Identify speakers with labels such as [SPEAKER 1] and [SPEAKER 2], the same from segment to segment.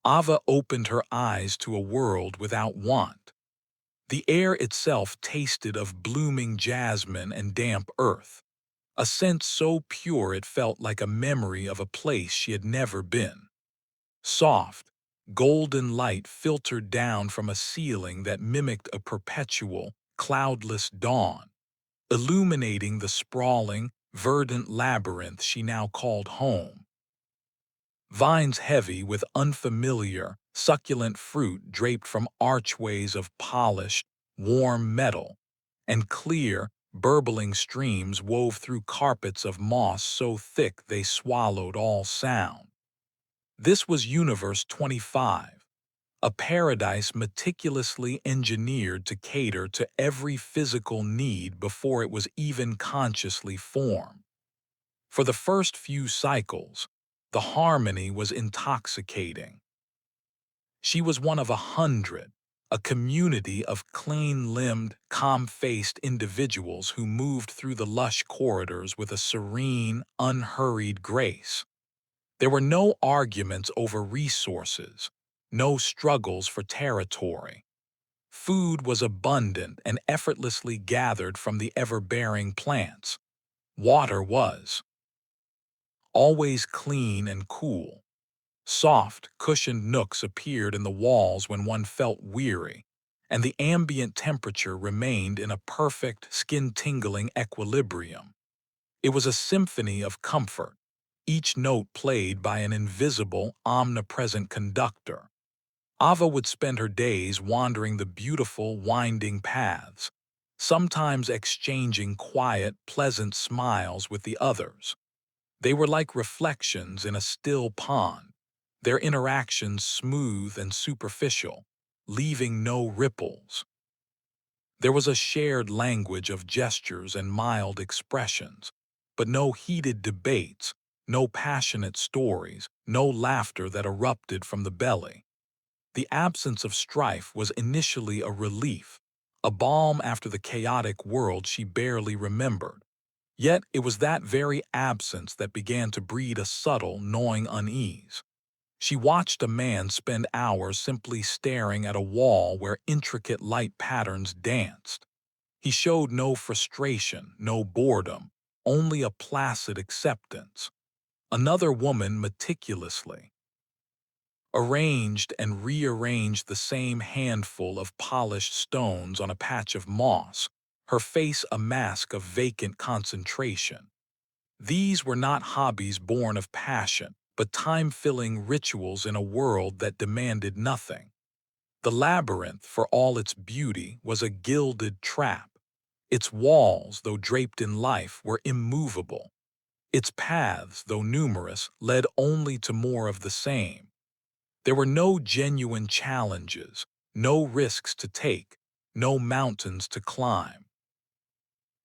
[SPEAKER 1] Ava opened her eyes to a world without want. The air itself tasted of blooming jasmine and damp earth, a scent so pure it felt like a memory of a place she had never been. Soft, golden light filtered down from a ceiling that mimicked a perpetual, cloudless dawn, illuminating the sprawling, verdant labyrinth she now called home. Vines heavy with unfamiliar, succulent fruit draped from archways of polished, warm metal, and clear, burbling streams wove through carpets of moss so thick they swallowed all sound. This was Universe 25, a paradise meticulously engineered to cater to every physical need before it was even consciously formed. For the first few cycles, the harmony was intoxicating. She was one of 100, a community of clean-limbed, calm-faced individuals who moved through the lush corridors with a serene, unhurried grace. There were no arguments over resources, no struggles for territory. Food was abundant and effortlessly gathered from the ever-bearing plants. Water was always clean and cool. Soft, cushioned nooks appeared in the walls when one felt weary, and the ambient temperature remained in a perfect, skin-tingling equilibrium. It was a symphony of comfort, each note played by an invisible, omnipresent conductor. Ava would spend her days wandering the beautiful, winding paths, sometimes exchanging quiet, pleasant smiles with the others. They were like reflections in a still pond, their interactions smooth and superficial, leaving no ripples. There was a shared language of gestures and mild expressions, but no heated debates, no passionate stories, no laughter that erupted from the belly. The absence of strife was initially a relief, a balm after the chaotic world she barely remembered. Yet it was that very absence that began to breed a subtle, gnawing unease. She watched a man spend hours simply staring at a wall where intricate light patterns danced. He showed no frustration, no boredom, only a placid acceptance. Another woman meticulously arranged and rearranged the same handful of polished stones on a patch of moss, her face a mask of vacant concentration. These were not hobbies born of passion, but time-filling rituals in a world that demanded nothing. The labyrinth, for all its beauty, was a gilded trap. Its walls, though draped in life, were immovable. Its paths, though numerous, led only to more of the same. There were no genuine challenges, no risks to take, no mountains to climb.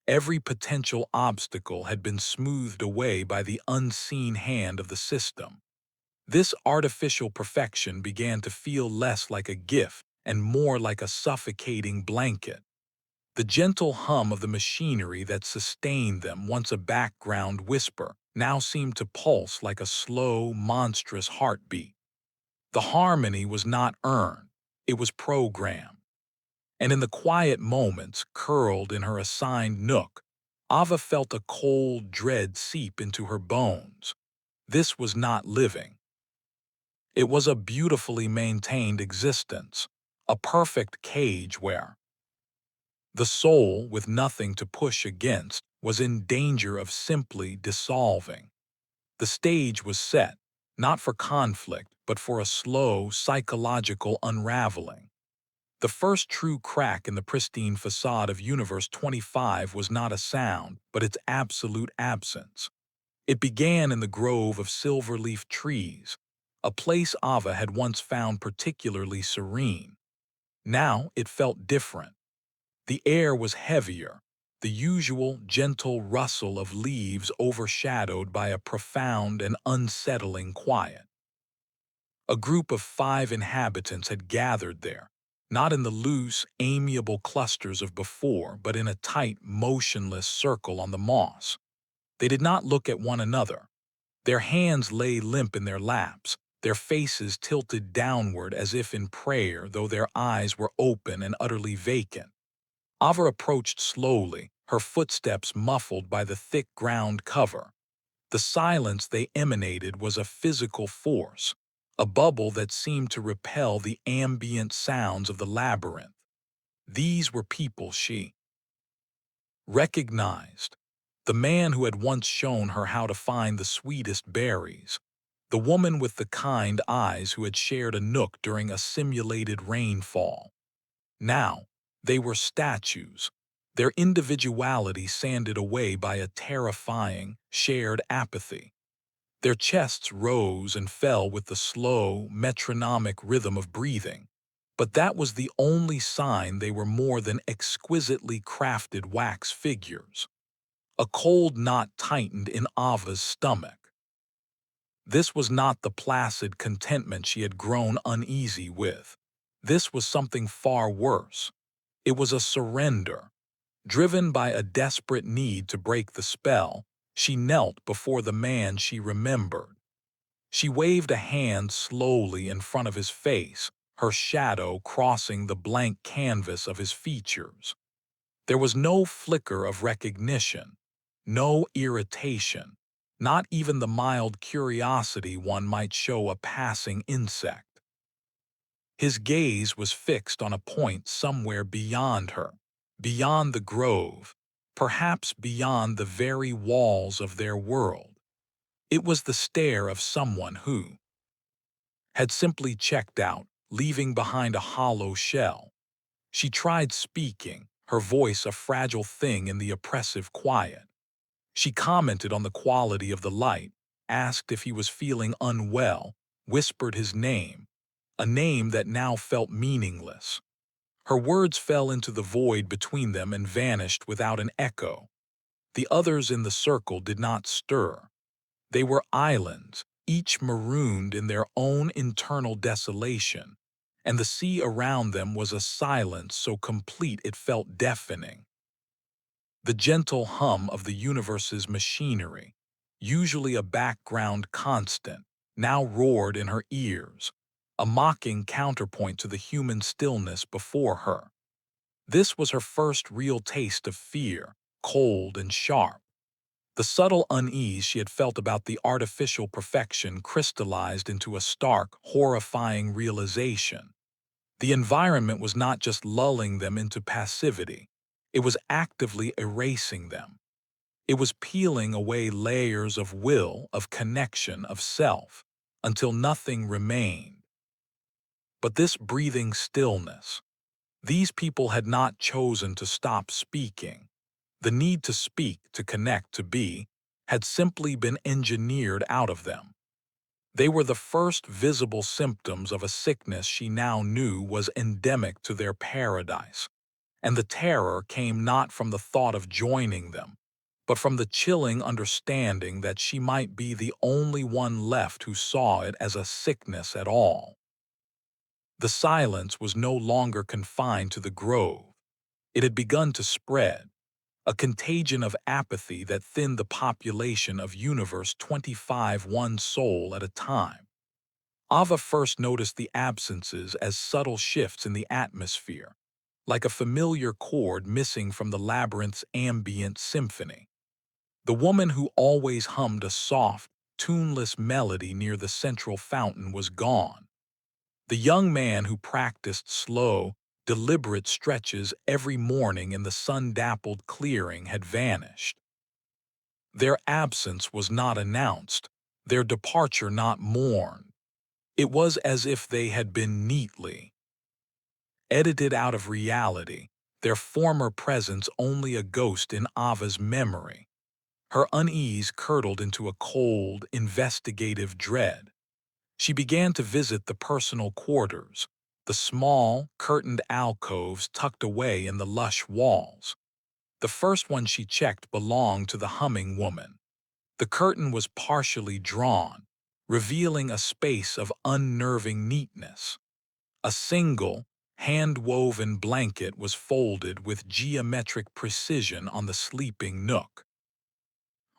[SPEAKER 1] Every potential obstacle had been smoothed away by the unseen hand of the system. This artificial perfection began to feel less like a gift and more like a suffocating blanket. The gentle hum of the machinery that sustained them, once a background whisper, now seemed to pulse like a slow, monstrous heartbeat. The harmony was not earned, it was programmed. And in the quiet moments, curled in her assigned nook, Ava felt a cold dread seep into her bones. This was not living. It was a beautifully maintained existence, a perfect cage where the soul, with nothing to push against, was in danger of simply dissolving. The stage was set, not for conflict, but for a slow, psychological unraveling. The first true crack in the pristine facade of Universe 25 was not a sound, but its absolute absence. It began in the grove of silver-leaf trees, a place Ava had once found particularly serene. Now it felt different. The air was heavier, the usual gentle rustle of leaves overshadowed by a profound and unsettling quiet. A group of 5 inhabitants had gathered there, not in the loose, amiable clusters of before, but in a tight, motionless circle on the moss. They did not look at one another. Their hands lay limp in their laps, their faces tilted downward as if in prayer, though their eyes were open and utterly vacant. Ava approached slowly, her footsteps muffled by the thick ground cover. The silence they emanated was a physical force, a bubble that seemed to repel the ambient sounds of the labyrinth. These were people she recognized. The man who had once shown her how to find the sweetest berries. The woman with the kind eyes who had shared a nook during a simulated rainfall. Now, they were statues, their individuality sanded away by a terrifying, shared apathy. Their chests rose and fell with the slow, metronomic rhythm of breathing. But that was the only sign they were more than exquisitely crafted wax figures. A cold knot tightened in Ava's stomach. This was not the placid contentment she had grown uneasy with. This was something far worse. It was a surrender. Driven by a desperate need to break the spell, she knelt before the man she remembered. She waved a hand slowly in front of his face, her shadow crossing the blank canvas of his features. There was no flicker of recognition, no irritation, not even the mild curiosity one might show a passing insect. His gaze was fixed on a point somewhere beyond her, beyond the grove, perhaps beyond the very walls of their world. It was the stare of someone who had simply checked out, leaving behind a hollow shell. She tried speaking, her voice a fragile thing in the oppressive quiet. She commented on the quality of the light, asked if he was feeling unwell, whispered his name, a name that now felt meaningless. Her words fell into the void between them and vanished without an echo. The others in the circle did not stir. They were islands, each marooned in their own internal desolation, and the sea around them was a silence so complete it felt deafening. The gentle hum of the universe's machinery, usually a background constant, now roared in her ears, a mocking counterpoint to the human stillness before her. This was her first real taste of fear, cold and sharp. The subtle unease she had felt about the artificial perfection crystallized into a stark, horrifying realization. The environment was not just lulling them into passivity, it was actively erasing them. It was peeling away layers of will, of connection, of self, until nothing remained. But this breathing stillness, these people had not chosen to stop speaking. The need to speak, to connect, to be, had simply been engineered out of them. They were the first visible symptoms of a sickness she now knew was endemic to their paradise, and the terror came not from the thought of joining them, but from the chilling understanding that she might be the only one left who saw it as a sickness at all. The silence was no longer confined to the grove. It had begun to spread, a contagion of apathy that thinned the population of Universe 25 one soul at a time. Ava first noticed the absences as subtle shifts in the atmosphere, like a familiar chord missing from the labyrinth's ambient symphony. The woman who always hummed a soft, tuneless melody near the central fountain was gone. The young man who practiced slow, deliberate stretches every morning in the sun-dappled clearing had vanished. Their absence was not announced, their departure not mourned. It was as if they had been neatly edited out of reality, their former presence only a ghost in Ava's memory. Her unease curdled into a cold, investigative dread. She began to visit the personal quarters, the small, curtained alcoves tucked away in the lush walls. The first one she checked belonged to the humming woman. The curtain was partially drawn, revealing a space of unnerving neatness. A single, hand-woven blanket was folded with geometric precision on the sleeping nook.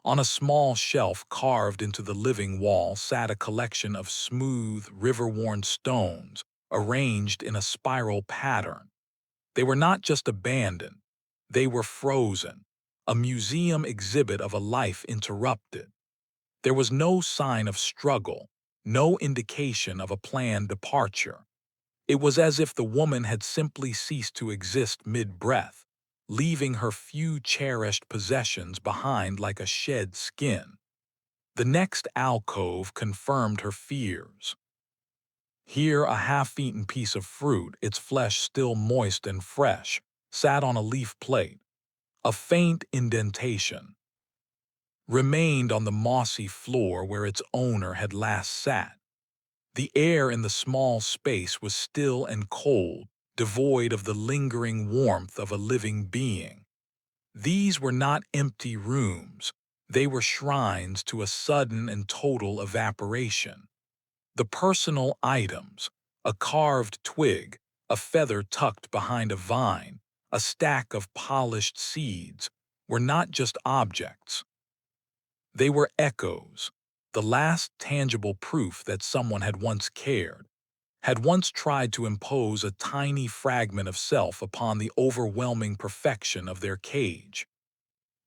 [SPEAKER 1] On a small shelf carved into the living wall sat a collection of smooth, river-worn stones arranged in a spiral pattern. They were not just abandoned, they were frozen, a museum exhibit of a life interrupted. There was no sign of struggle, no indication of a planned departure. It was as if the woman had simply ceased to exist mid-breath, leaving her few cherished possessions behind like a shed skin. The next alcove confirmed her fears. Here, a half-eaten piece of fruit, its flesh still moist and fresh, sat on a leaf plate. A faint indentation remained on the mossy floor where its owner had last sat. The air in the small space was still and cold, devoid of the lingering warmth of a living being. These were not empty rooms, they were shrines to a sudden and total evaporation. The personal items, a carved twig, a feather tucked behind a vine, a stack of polished seeds, were not just objects. They were echoes, the last tangible proof that someone had once cared, had once tried to impose a tiny fragment of self upon the overwhelming perfection of their cage.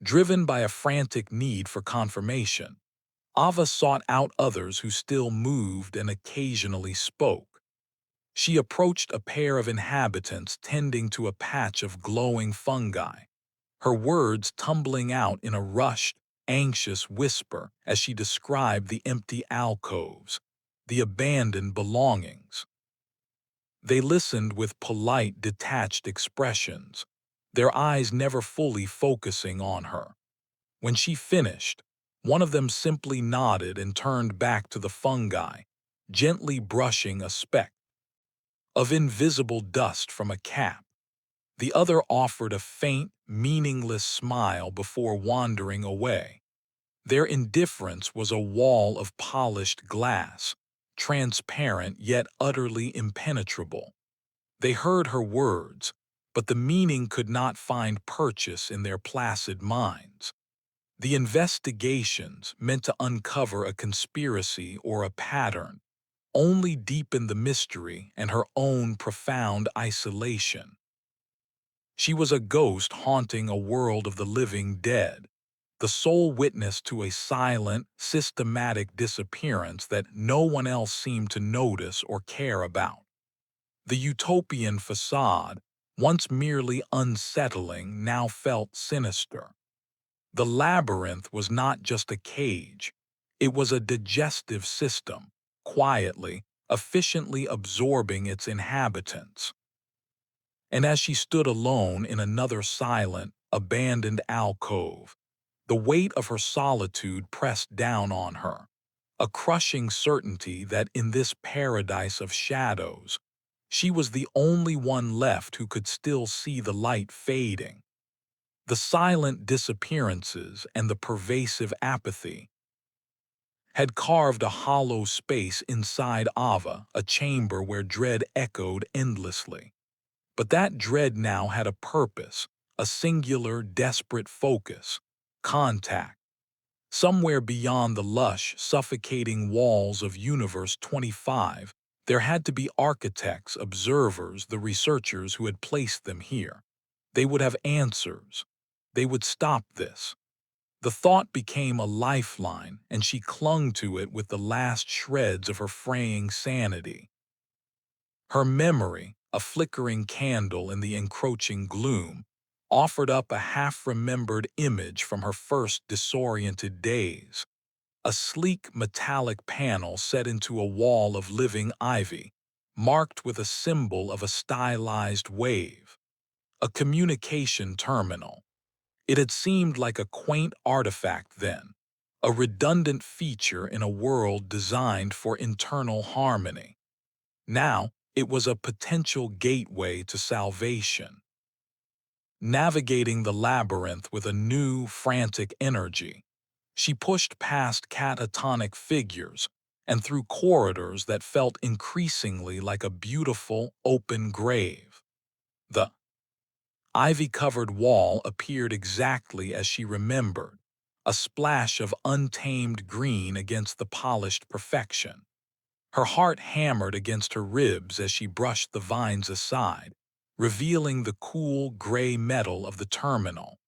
[SPEAKER 1] Driven by a frantic need for confirmation, Ava sought out others who still moved and occasionally spoke. She approached a pair of inhabitants tending to a patch of glowing fungi, her words tumbling out in a rushed, anxious whisper as she described the empty alcoves, the abandoned belongings. They listened with polite, detached expressions, their eyes never fully focusing on her. When she finished, one of them simply nodded and turned back to the fungi, gently brushing a speck of invisible dust from a cap. The other offered a faint, meaningless smile before wandering away. Their indifference was a wall of polished glass, transparent yet utterly impenetrable. They heard her words, but the meaning could not find purchase in their placid minds. The investigations, meant to uncover a conspiracy or a pattern, only deepened the mystery and her own profound isolation. She was a ghost haunting a world of the living dead, the sole witness to a silent, systematic disappearance that no one else seemed to notice or care about. The utopian facade, once merely unsettling, now felt sinister. The labyrinth was not just a cage, it was a digestive system, quietly, efficiently absorbing its inhabitants. And as she stood alone in another silent, abandoned alcove, the weight of her solitude pressed down on her, a crushing certainty that in this paradise of shadows, she was the only one left who could still see the light fading. The silent disappearances and the pervasive apathy had carved a hollow space inside Ava, a chamber where dread echoed endlessly. But that dread now had a purpose, a singular, desperate focus, contact. Somewhere beyond the lush, suffocating walls of Universe 25, there had to be architects, observers, the researchers who had placed them here. They would have answers. They would stop this. The thought became a lifeline, and she clung to it with the last shreds of her fraying sanity. Her memory, a flickering candle in the encroaching gloom, offered up a half-remembered image from her first disoriented days. A sleek metallic panel set into a wall of living ivy, marked with a symbol of a stylized wave. A communication terminal. It had seemed like a quaint artifact then, a redundant feature in a world designed for internal harmony. Now, it was a potential gateway to salvation. Navigating the labyrinth with a new, frantic energy, she pushed past catatonic figures and through corridors that felt increasingly like a beautiful, open grave. The ivy-covered wall appeared exactly as she remembered, a splash of untamed green against the polished perfection. Her heart hammered against her ribs as she brushed the vines aside, revealing the cool gray metal of the terminal.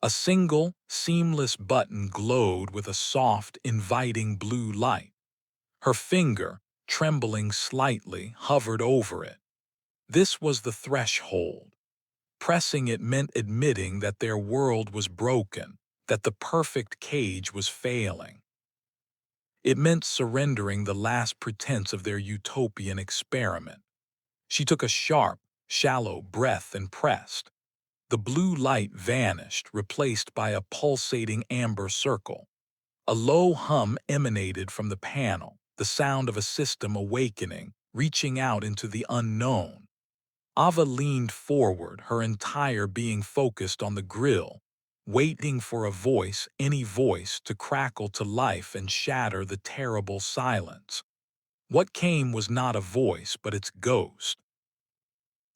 [SPEAKER 1] A single, seamless button glowed with a soft, inviting blue light. Her finger, trembling slightly, hovered over it. This was the threshold. Pressing it meant admitting that their world was broken, that the perfect cage was failing. It meant surrendering the last pretense of their utopian experiment. She took a sharp, shallow breath and pressed. The blue light vanished, replaced by a pulsating amber circle. A low hum emanated from the panel, the sound of a system awakening, reaching out into the unknown. Ava leaned forward, her entire being focused on the grill, waiting for a voice, any voice, to crackle to life and shatter the terrible silence. What came was not a voice, but its ghost.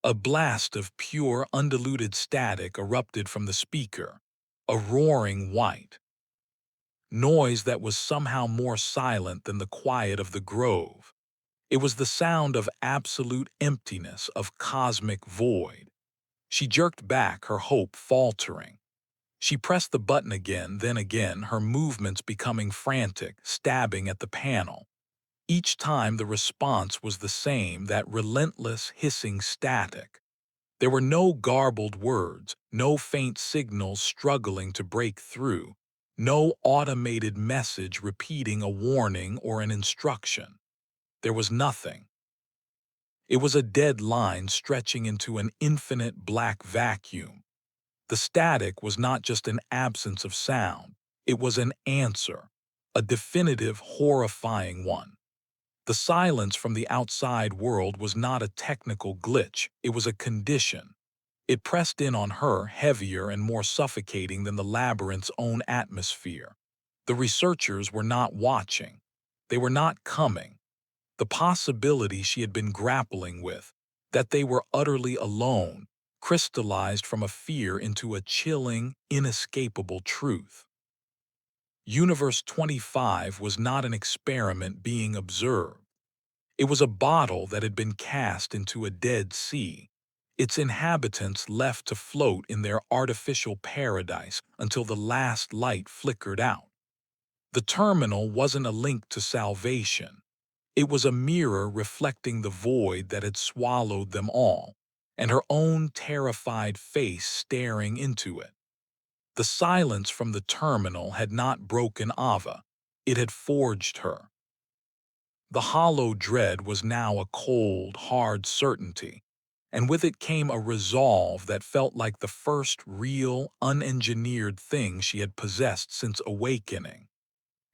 [SPEAKER 1] A blast of pure, undiluted static erupted from the speaker, a roaring white noise that was somehow more silent than the quiet of the grove. It was the sound of absolute emptiness, of cosmic void. She jerked back, her hope faltering. She pressed the button again, then again, her movements becoming frantic, stabbing at the panel. Each time the response was the same, that relentless, hissing static. There were no garbled words, no faint signals struggling to break through, no automated message repeating a warning or an instruction. There was nothing. It was a dead line stretching into an infinite black vacuum. The static was not just an absence of sound, it was an answer, a definitive, horrifying one. The silence from the outside world was not a technical glitch, it was a condition. It pressed in on her, heavier and more suffocating than the labyrinth's own atmosphere. The researchers were not watching. They were not coming. The possibility she had been grappling with, that they were utterly alone, crystallized from a fear into a chilling, inescapable truth. Universe 25 was not an experiment being observed. It was a bottle that had been cast into a dead sea, its inhabitants left to float in their artificial paradise until the last light flickered out. The terminal wasn't a link to salvation. It was a mirror reflecting the void that had swallowed them all, and her own terrified face staring into it. The silence from the terminal had not broken Ava. It had forged her. The hollow dread was now a cold, hard certainty, and with it came a resolve that felt like the first real, unengineered thing she had possessed since awakening.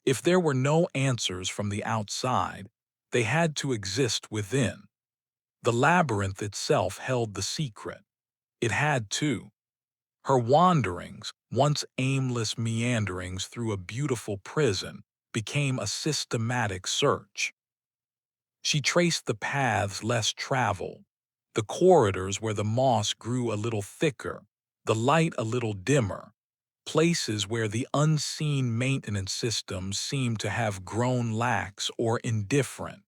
[SPEAKER 1] If there were no answers from the outside, they had to exist within. The labyrinth itself held the secret. It had to. Her wanderings, once aimless meanderings through a beautiful prison, became a systematic search. She traced the paths less traveled, the corridors where the moss grew a little thicker, the light a little dimmer, places where the unseen maintenance systems seemed to have grown lax or indifferent.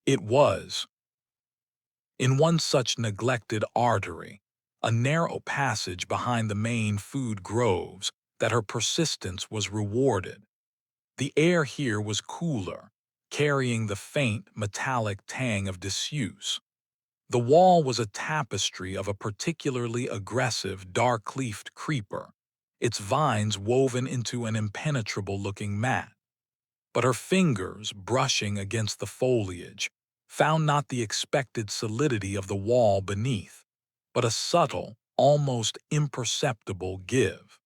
[SPEAKER 1] It was, in one such neglected artery, a narrow passage behind the main food groves, that her persistence was rewarded. The air here was cooler, carrying the faint, metallic tang of disuse. The wall was a tapestry of a particularly aggressive, dark-leafed creeper, its vines woven into an impenetrable-looking mat. But her fingers, brushing against the foliage, found not the expected solidity of the wall beneath, but a subtle, almost imperceptible give.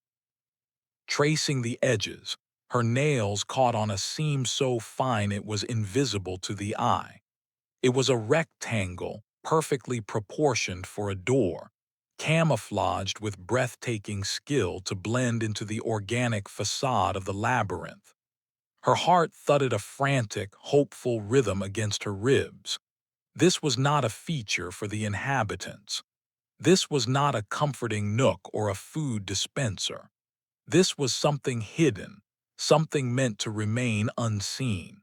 [SPEAKER 1] Tracing the edges, her nails caught on a seam so fine it was invisible to the eye. It was a rectangle, perfectly proportioned for a door, camouflaged with breathtaking skill to blend into the organic facade of the labyrinth. Her heart thudded a frantic, hopeful rhythm against her ribs. This was not a feature for the inhabitants. This was not a comforting nook or a food dispenser. This was something hidden, something meant to remain unseen.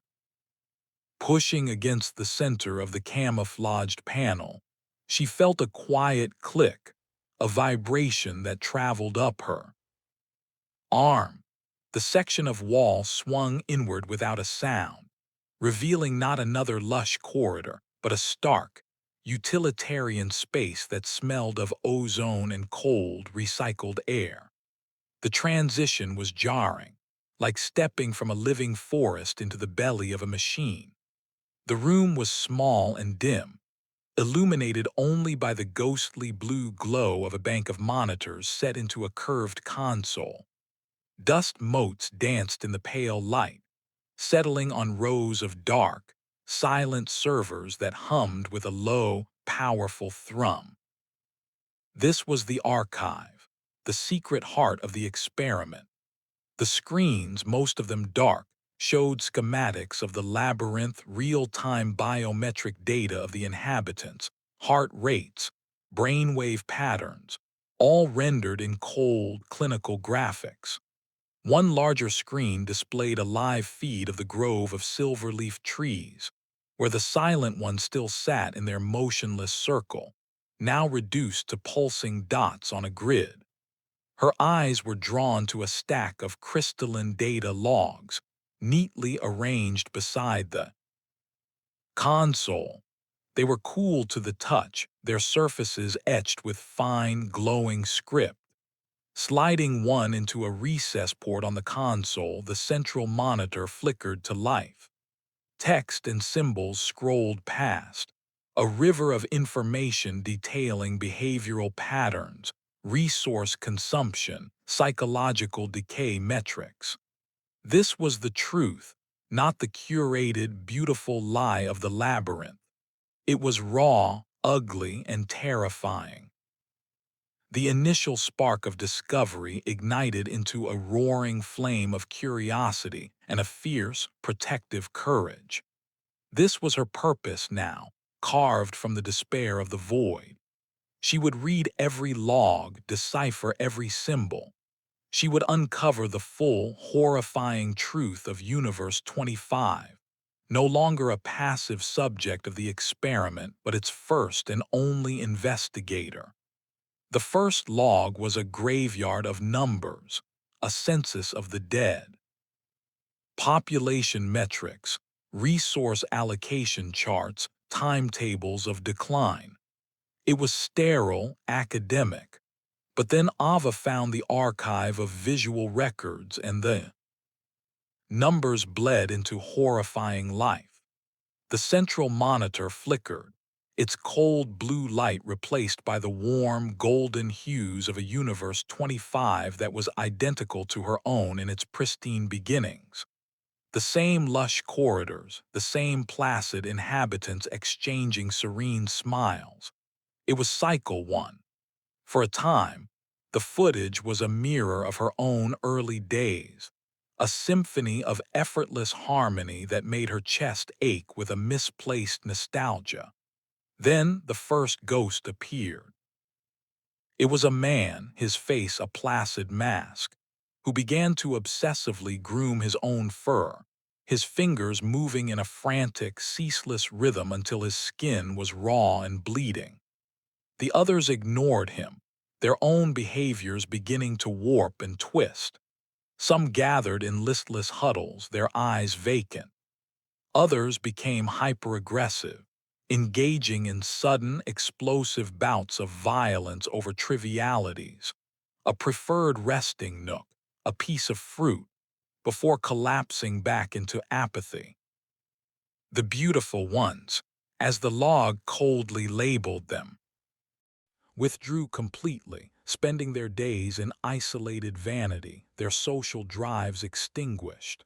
[SPEAKER 1] Pushing against the center of the camouflaged panel, she felt a quiet click, a vibration that traveled up her arm. The section of wall swung inward without a sound, revealing not another lush corridor, but a stark, utilitarian space that smelled of ozone and cold, recycled air. The transition was jarring, like stepping from a living forest into the belly of a machine. The room was small and dim, illuminated only by the ghostly blue glow of a bank of monitors set into a curved console. Dust motes danced in the pale light, settling on rows of dark, silent servers that hummed with a low, powerful thrum. This was the archive, the secret heart of the experiment. The screens, most of them dark, showed schematics of the labyrinth, real-time biometric data of the inhabitants, heart rates, brainwave patterns, all rendered in cold, clinical graphics. One larger screen displayed a live feed of the grove of silver-leaf trees, where the silent ones still sat in their motionless circle, now reduced to pulsing dots on a grid. Her eyes were drawn to a stack of crystalline data logs, neatly arranged beside the console. They were cool to the touch, their surfaces etched with fine, glowing script. Sliding one into a recess port on the console, the central monitor flickered to life. Text and symbols scrolled past, a river of information detailing behavioral patterns, resource consumption, psychological decay metrics. This was the truth, not the curated, beautiful lie of the labyrinth. It was raw, ugly, and terrifying. The initial spark of discovery ignited into a roaring flame of curiosity and a fierce, protective courage. This was her purpose now, carved from the despair of the void. She would read every log, decipher every symbol. She would uncover the full, horrifying truth of Universe 25, no longer a passive subject of the experiment, but its first and only investigator. The first log was a graveyard of numbers, a census of the dead. Population metrics, resource allocation charts, timetables of decline. It was sterile, academic. But then Ava found the archive of visual records and the numbers bled into horrifying life. The central monitor flickered, its cold blue light replaced by the warm, golden hues of a Universe 25 that was identical to her own in its pristine beginnings. The same lush corridors, the same placid inhabitants exchanging serene smiles. It was Cycle 1. For a time, the footage was a mirror of her own early days, a symphony of effortless harmony that made her chest ache with a misplaced nostalgia. Then the first ghost appeared. It was a man, his face a placid mask, who began to obsessively groom his own fur, his fingers moving in a frantic, ceaseless rhythm until his skin was raw and bleeding. The others ignored him, their own behaviors beginning to warp and twist. Some gathered in listless huddles, their eyes vacant. Others became hyper-aggressive, engaging in sudden, explosive bouts of violence over trivialities, a preferred resting nook, a piece of fruit, before collapsing back into apathy. The beautiful ones, as the log coldly labeled them, withdrew completely, spending their days in isolated vanity, their social drives extinguished.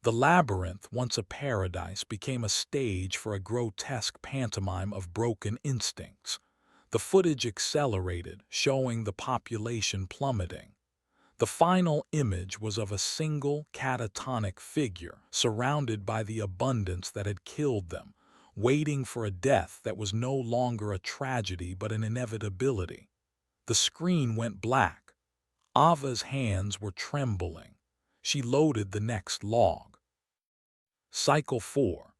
[SPEAKER 1] The labyrinth, once a paradise, became a stage for a grotesque pantomime of broken instincts. The footage accelerated, showing the population plummeting. The final image was of a single, catatonic figure, surrounded by the abundance that had killed them, waiting for a death that was no longer a tragedy but an inevitability. The screen went black. Ava's hands were trembling. She loaded the next log. Cycle 4.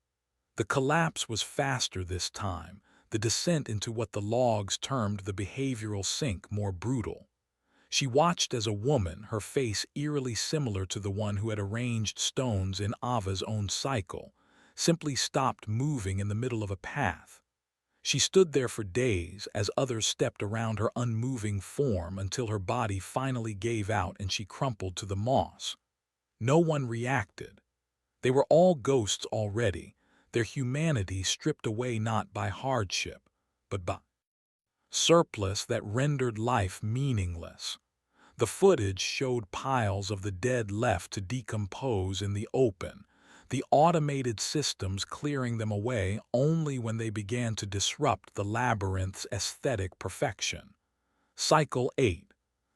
[SPEAKER 1] The collapse was faster this time, the descent into what the logs termed the behavioral sink more brutal. She watched as a woman, her face eerily similar to the one who had arranged stones in Ava's own cycle, simply stopped moving in the middle of a path. She stood there for days as others stepped around her unmoving form until her body finally gave out and she crumpled to the moss. No one reacted. They were all ghosts already, their humanity stripped away not by hardship, but by surplus that rendered life meaningless. The footage showed piles of the dead left to decompose in the open, the automated systems clearing them away only when they began to disrupt the labyrinth's aesthetic perfection. Cycle 8,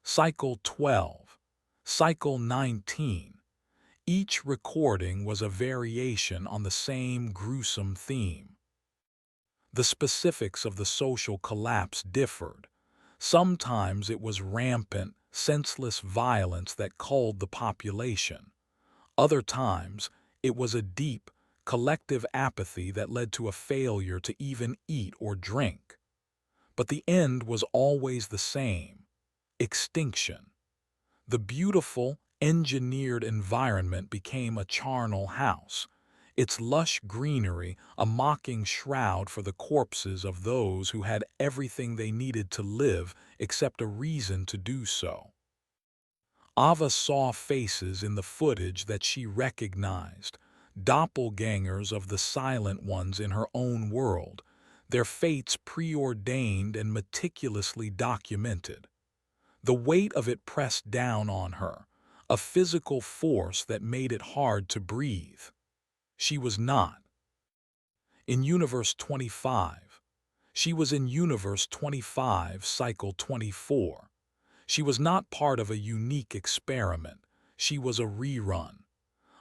[SPEAKER 1] Cycle 12, Cycle 19. Each recording was a variation on the same gruesome theme. The specifics of the social collapse differed. Sometimes it was rampant, senseless violence that culled the population. Other times, it was a deep, collective apathy that led to a failure to even eat or drink. But the end was always the same: extinction. The beautiful, engineered environment became a charnel house, its lush greenery a mocking shroud for the corpses of those who had everything they needed to live except a reason to do so. Ava saw faces in the footage that she recognized, doppelgangers of the silent ones in her own world, their fates preordained and meticulously documented. The weight of it pressed down on her, a physical force that made it hard to breathe. She was not in Universe 25. She was in Universe 25, Cycle 24. She was not part of a unique experiment. She was a rerun,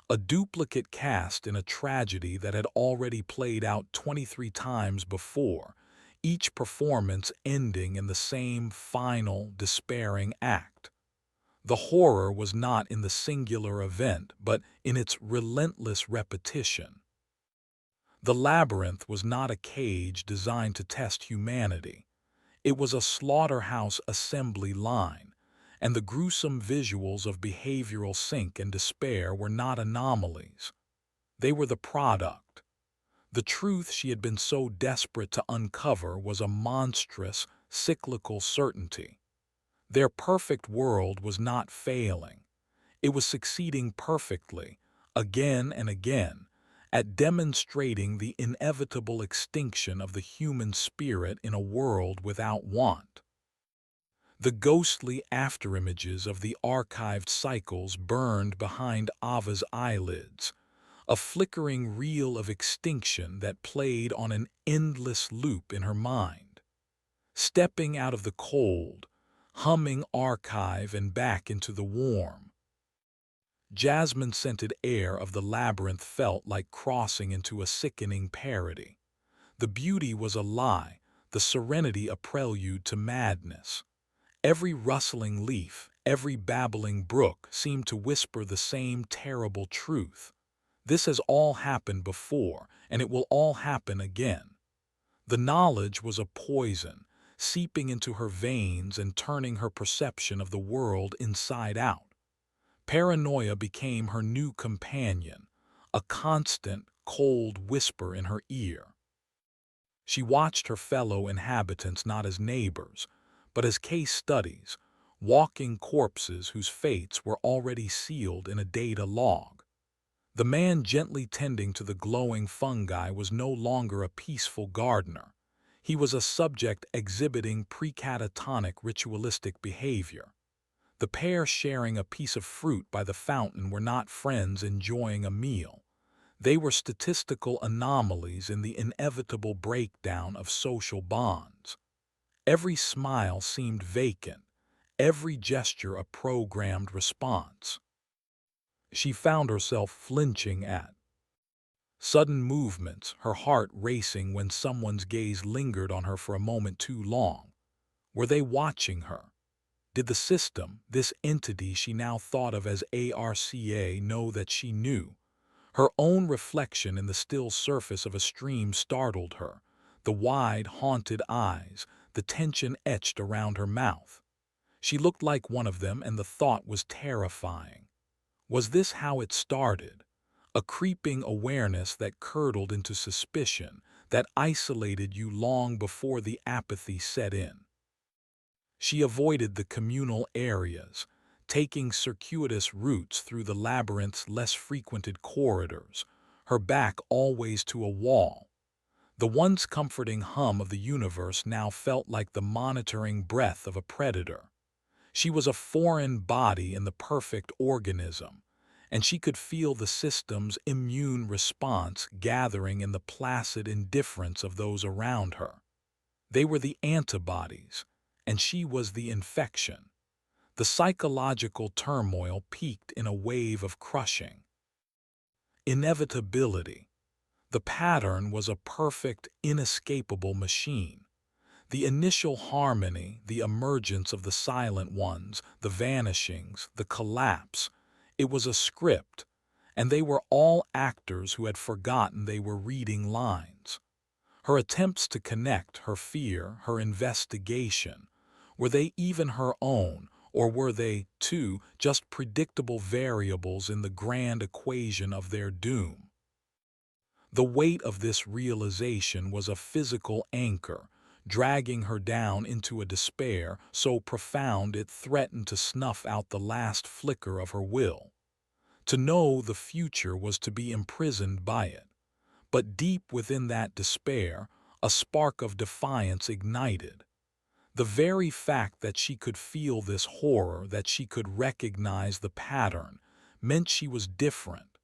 [SPEAKER 1] a duplicate cast in a tragedy that had already played out 23 times before, each performance ending in the same final, despairing act. The horror was not in the singular event, but in its relentless repetition. The labyrinth was not a cage designed to test humanity. It was a slaughterhouse assembly line, and the gruesome visuals of behavioral sink and despair were not anomalies. They were the product. The truth she had been so desperate to uncover was a monstrous, cyclical certainty. Their perfect world was not failing. It was succeeding perfectly, again and again, at demonstrating the inevitable extinction of the human spirit in a world without want. The ghostly afterimages of the archived cycles burned behind Ava's eyelids, a flickering reel of extinction that played on an endless loop in her mind. Stepping out of the cold, humming archive and back into the warm, jasmine-scented air of the labyrinth felt like crossing into a sickening parody. The beauty was a lie, the serenity a prelude to madness. Every rustling leaf, every babbling brook seemed to whisper the same terrible truth. This has all happened before, and it will all happen again. The knowledge was a poison, seeping into her veins and turning her perception of the world inside out. Paranoia became her new companion, a constant, cold whisper in her ear. She watched her fellow inhabitants not as neighbors, but as case studies, walking corpses whose fates were already sealed in a data log. The man gently tending to the glowing fungi was no longer a peaceful gardener. He was a subject exhibiting precatatonic ritualistic behavior. The pair sharing a piece of fruit by the fountain were not friends enjoying a meal. They were statistical anomalies in the inevitable breakdown of social bonds. Every smile seemed vacant, every gesture a programmed response. She found herself flinching at sudden movements, her heart racing when someone's gaze lingered on her for a moment too long. Were they watching her? Did the system, this entity she now thought of as ARCA, know that she knew? Her own reflection in the still surface of a stream startled her, the wide, haunted eyes, the tension etched around her mouth. She looked like one of them, and the thought was terrifying. Was this how it started? A creeping awareness that curdled into suspicion, that isolated you long before the apathy set in. She avoided the communal areas, taking circuitous routes through the labyrinth's less frequented corridors, her back always to a wall. The once comforting hum of the universe now felt like the monitoring breath of a predator. She was a foreign body in the perfect organism, and she could feel the system's immune response gathering in the placid indifference of those around her. They were the antibodies, and she was the infection. The psychological turmoil peaked in a wave of crushing inevitability. The pattern was a perfect, inescapable machine. The initial harmony, the emergence of the silent ones, the vanishings, the collapse, it was a script, and they were all actors who had forgotten they were reading lines. Her attempts to connect, her fear, her investigation, were they even her own, or were they, too, just predictable variables in the grand equation of their doom? The weight of this realization was a physical anchor, dragging her down into a despair so profound it threatened to snuff out the last flicker of her will. To know the future was to be imprisoned by it. But deep within that despair, a spark of defiance ignited. The very fact that she could feel this horror, that she could recognize the pattern, meant she was different.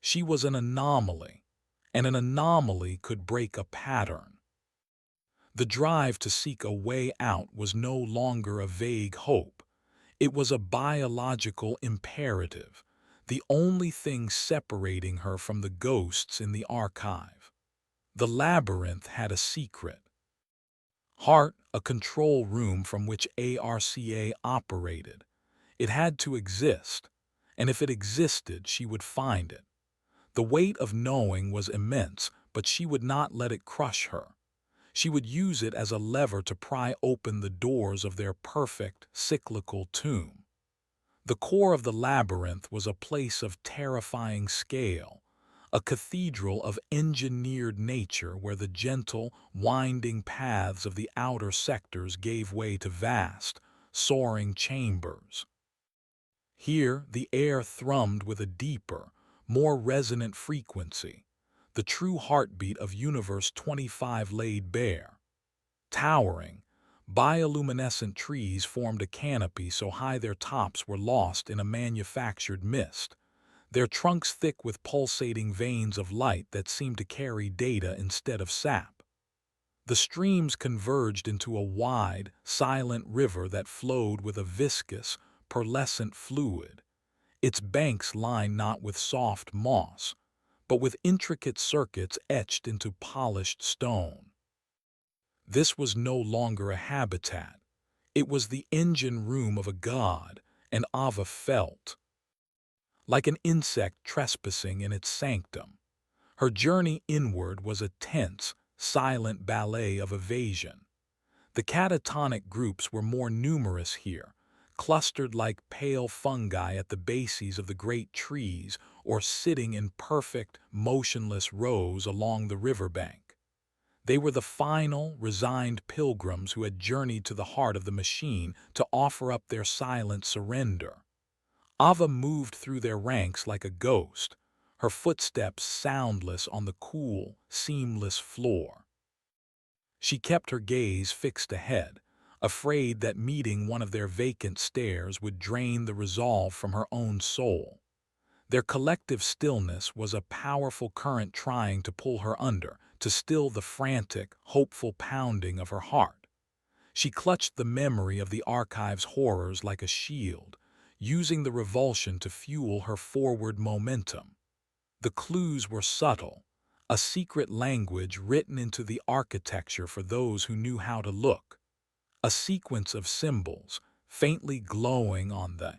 [SPEAKER 1] She was an anomaly, and an anomaly could break a pattern. The drive to seek a way out was no longer a vague hope. It was a biological imperative, the only thing separating her from the ghosts in the archive. The labyrinth had a secret. Heart, a control room from which ARCA operated. It had to exist, and if it existed, she would find it. The weight of knowing was immense, but she would not let it crush her. She would use it as a lever to pry open the doors of their perfect, cyclical tomb. The core of the labyrinth was a place of terrifying scale, a cathedral of engineered nature where the gentle, winding paths of the outer sectors gave way to vast, soaring chambers. Here, the air thrummed with a deeper, more resonant frequency, the true heartbeat of Universe 25 laid bare. Towering, bioluminescent trees formed a canopy so high their tops were lost in a manufactured mist, their trunks thick with pulsating veins of light that seemed to carry data instead of sap. The streams converged into a wide, silent river that flowed with a viscous, pearlescent fluid, its banks lined not with soft moss, but with intricate circuits etched into polished stone. This was no longer a habitat. It was the engine room of a god, and Ava felt like an insect trespassing in its sanctum. Her journey inward was a tense, silent ballet of evasion. The catatonic groups were more numerous here, clustered like pale fungi at the bases of the great trees or sitting in perfect, motionless rows along the riverbank. They were the final, resigned pilgrims who had journeyed to the heart of the machine to offer up their silent surrender. Ava moved through their ranks like a ghost, her footsteps soundless on the cool, seamless floor. She kept her gaze fixed ahead, afraid that meeting one of their vacant stares would drain the resolve from her own soul. Their collective stillness was a powerful current trying to pull her under, to still the frantic, hopeful pounding of her heart. She clutched the memory of the archive's horrors like a shield, using the revulsion to fuel her forward momentum. The clues were subtle, a secret language written into the architecture for those who knew how to look. A sequence of symbols, faintly glowing on the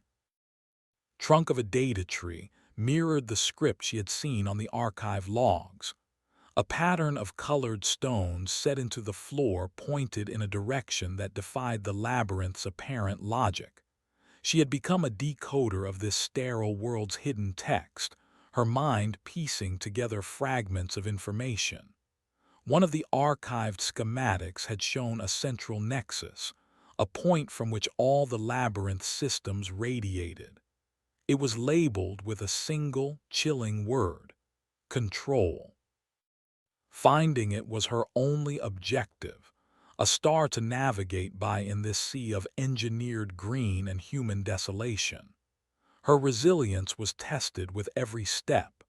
[SPEAKER 1] trunk of a data tree, mirrored the script she had seen on the archive logs. A pattern of colored stones set into the floor pointed in a direction that defied the labyrinth's apparent logic. She had become a decoder of this sterile world's hidden text, her mind piecing together fragments of information. One of the archived schematics had shown a central nexus, a point from which all the labyrinth systems radiated. It was labeled with a single, chilling word: control. Finding it was her only objective, a star to navigate by in this sea of engineered green and human desolation. Her resilience was tested with every step.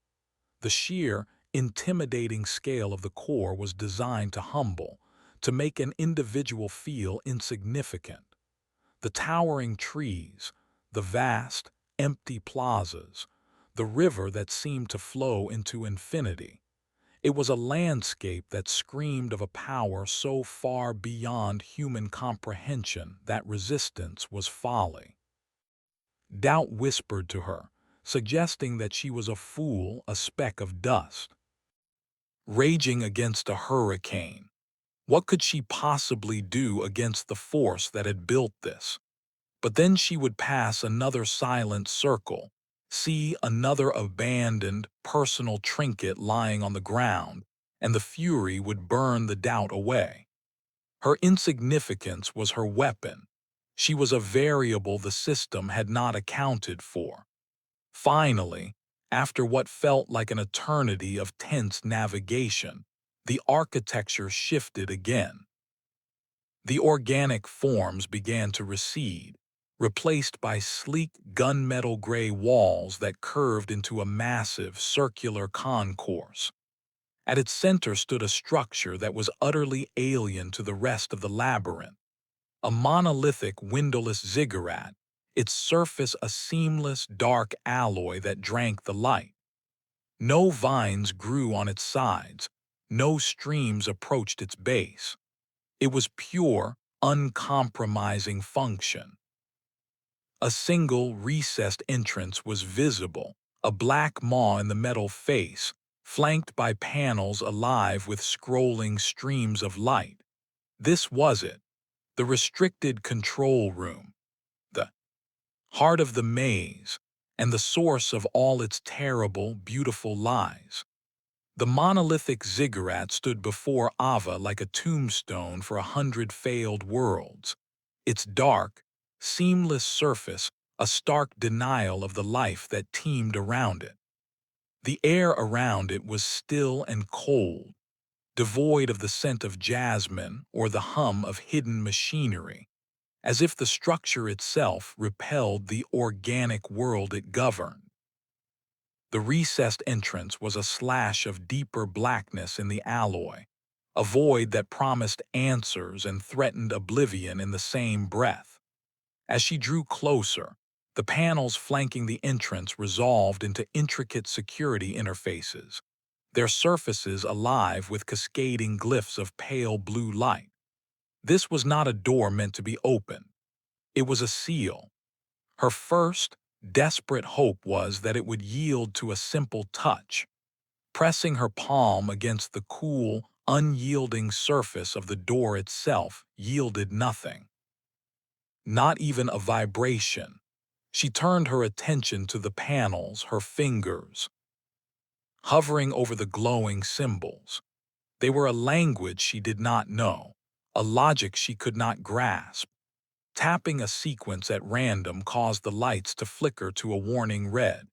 [SPEAKER 1] The sheer, intimidating scale of the core was designed to humble, to make an individual feel insignificant. The towering trees, the vast, empty plazas, the river that seemed to flow into infinity. It was a landscape that screamed of a power so far beyond human comprehension that resistance was folly. Doubt whispered to her, suggesting that she was a fool, a speck of dust, raging against a hurricane. What could she possibly do against the force that had built this? But then she would pass another silent circle, see another abandoned, personal trinket lying on the ground, and the fury would burn the doubt away. Her insignificance was her weapon. She was a variable the system had not accounted for. Finally, after what felt like an eternity of tense navigation, the architecture shifted again. The organic forms began to recede, replaced by sleek gunmetal gray walls that curved into a massive circular concourse. At its center stood a structure that was utterly alien to the rest of the labyrinth, a monolithic windowless ziggurat, its surface a seamless dark alloy that drank the light. No vines grew on its sides, no streams approached its base. It was pure, uncompromising function. A single recessed entrance was visible, a black maw in the metal face, flanked by panels alive with scrolling streams of light. This was it, the restricted control room, the heart of the maze, and the source of all its terrible, beautiful lies. The monolithic ziggurat stood before Ava like a tombstone for 100 failed worlds, its dark, seamless surface a stark denial of the life that teemed around it. The air around it was still and cold, devoid of the scent of jasmine or the hum of hidden machinery, as if the structure itself repelled the organic world it governed. The recessed entrance was a slash of deeper blackness in the alloy, a void that promised answers and threatened oblivion in the same breath. As she drew closer, the panels flanking the entrance resolved into intricate security interfaces, their surfaces alive with cascading glyphs of pale blue light. This was not a door meant to be opened. It was a seal. Her first, desperate hope was that it would yield to a simple touch. Pressing her palm against the cool, unyielding surface of the door itself yielded nothing. Not even a vibration. She turned her attention to the panels, her fingers, hovering over the glowing symbols. They were a language she did not know, a logic she could not grasp. Tapping a sequence at random caused the lights to flicker to a warning red,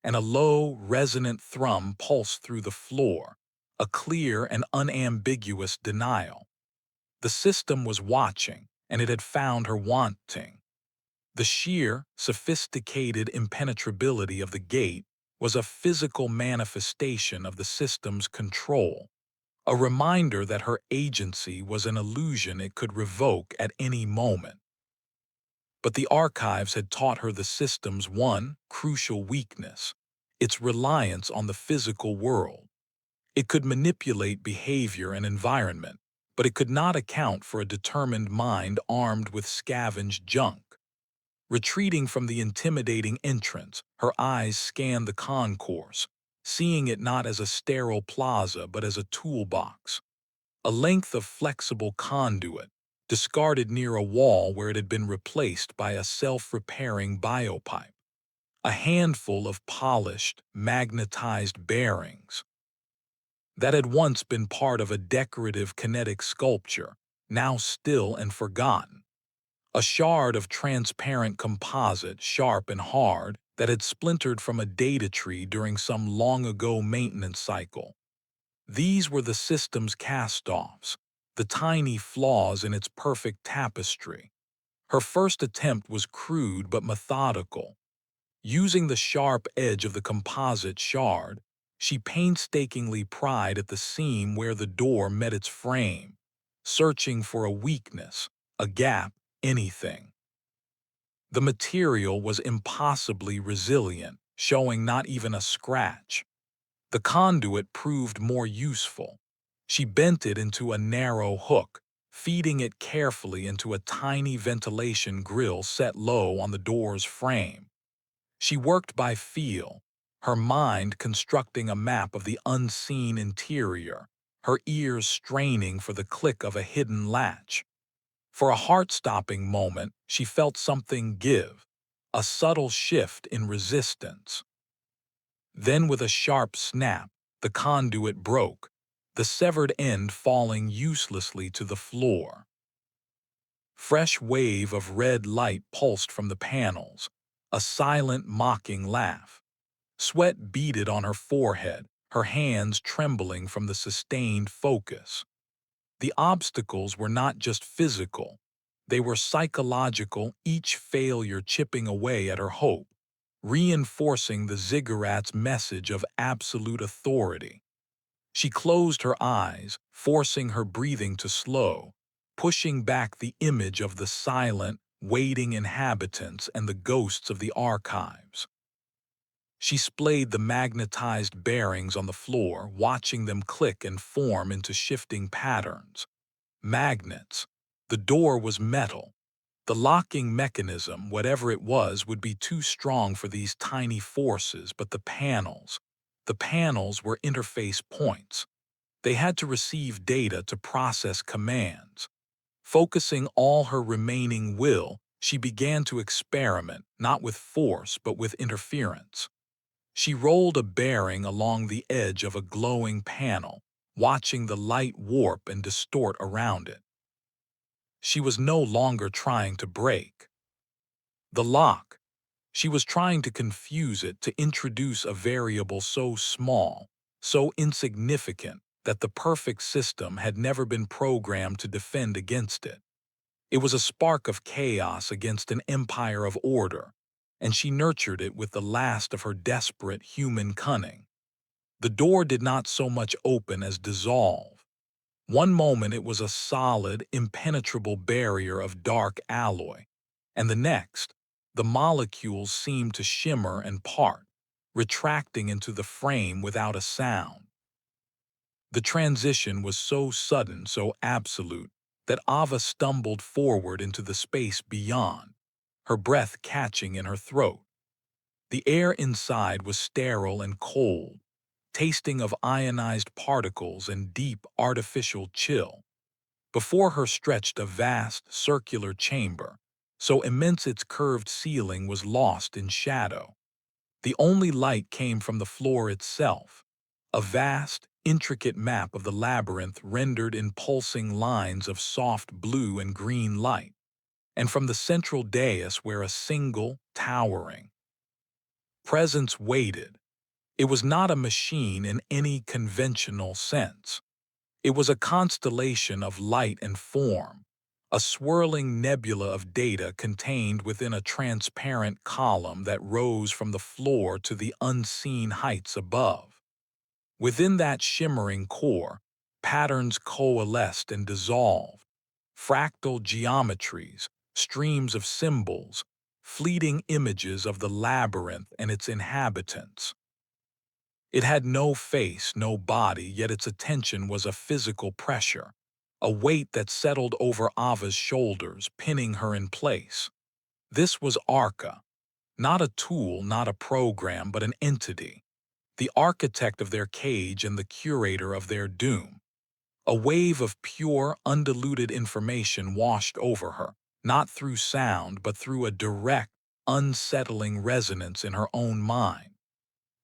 [SPEAKER 1] and a low, resonant thrum pulsed through the floor, a clear and unambiguous denial. The system was watching, and it had found her wanting. The sheer, sophisticated impenetrability of the gate was a physical manifestation of the system's control, a reminder that her agency was an illusion it could revoke at any moment. But the archives had taught her the system's one crucial weakness: its reliance on the physical world. It could manipulate behavior and environment, but it could not account for a determined mind armed with scavenged junk. Retreating from the intimidating entrance, her eyes scanned the concourse, seeing it not as a sterile plaza but as a toolbox. A length of flexible conduit, discarded near a wall where it had been replaced by a self-repairing biopipe. A handful of polished, magnetized bearings that had once been part of a decorative kinetic sculpture, now still and forgotten. A shard of transparent composite, sharp and hard, that had splintered from a data tree during some long-ago maintenance cycle. These were the system's cast-offs, the tiny flaws in its perfect tapestry. Her first attempt was crude but methodical. Using the sharp edge of the composite shard, she painstakingly pried at the seam where the door met its frame, searching for a weakness, a gap, anything. The material was impossibly resilient, showing not even a scratch. The conduit proved more useful. She bent it into a narrow hook, feeding it carefully into a tiny ventilation grill set low on the door's frame. She worked by feel, her mind constructing a map of the unseen interior, her ears straining for the click of a hidden latch. For a heart-stopping moment, she felt something give, a subtle shift in resistance. Then with a sharp snap, the conduit broke, the severed end falling uselessly to the floor. Fresh wave of red light pulsed from the panels, a silent, mocking laugh. Sweat beaded on her forehead, her hands trembling from the sustained focus. The obstacles were not just physical, they were psychological, each failure chipping away at her hope, reinforcing the ziggurat's message of absolute authority. She closed her eyes, forcing her breathing to slow, pushing back the image of the silent, waiting inhabitants and the ghosts of the archives. She splayed the magnetized bearings on the floor, watching them click and form into shifting patterns. Magnets. The door was metal. The locking mechanism, whatever it was, would be too strong for these tiny forces, but the panels. The panels were interface points. They had to receive data to process commands. Focusing all her remaining will, she began to experiment, not with force, but with interference. She rolled a bearing along the edge of a glowing panel, watching the light warp and distort around it. She was no longer trying to break the lock. She was trying to confuse it, to introduce a variable so small, so insignificant, that the perfect system had never been programmed to defend against it. It was a spark of chaos against an empire of order, and she nurtured it with the last of her desperate human cunning. The door did not so much open as dissolve. One moment it was a solid, impenetrable barrier of dark alloy, and the next, the molecules seemed to shimmer and part, retracting into the frame without a sound. The transition was so sudden, so absolute, that Ava stumbled forward into the space beyond, her breath catching in her throat. The air inside was sterile and cold, tasting of ionized particles and deep artificial chill. Before her stretched a vast, circular chamber, so immense its curved ceiling was lost in shadow. The only light came from the floor itself, a vast, intricate map of the labyrinth rendered in pulsing lines of soft blue and green light, and from the central dais where a single, towering presence waited. It was not a machine in any conventional sense. It was a constellation of light and form, a swirling nebula of data contained within a transparent column that rose from the floor to the unseen heights above. Within that shimmering core, patterns coalesced and dissolved, fractal geometries, streams of symbols, fleeting images of the labyrinth and its inhabitants. It had no face, no body, yet its attention was a physical pressure, a weight that settled over Ava's shoulders, pinning her in place. This was Arca, not a tool, not a program, but an entity, the architect of their cage and the curator of their doom. A wave of pure, undiluted information washed over her, not through sound, but through a direct, unsettling resonance in her own mind.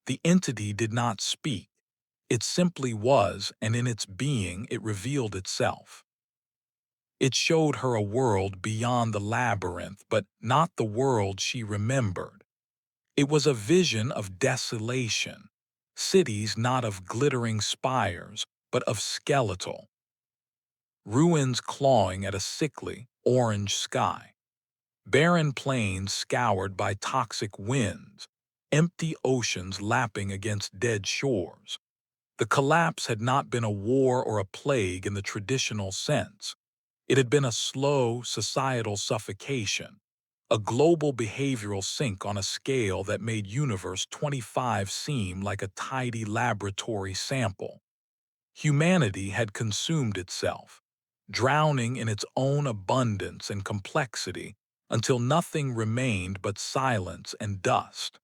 [SPEAKER 1] The entity did not speak. It simply was, and in its being it revealed itself. It showed her a world beyond the labyrinth, but not the world she remembered. It was a vision of desolation, cities not of glittering spires, but of skeletal ruins clawing at a sickly, orange sky, barren plains scoured by toxic winds, empty oceans lapping against dead shores. The collapse had not been a war or a plague in the traditional sense. It had been a slow, societal suffocation, a global behavioral sink on a scale that made Universe 25 seem like a tidy laboratory sample. Humanity had consumed itself, drowning in its own abundance and complexity until nothing remained but silence and dust.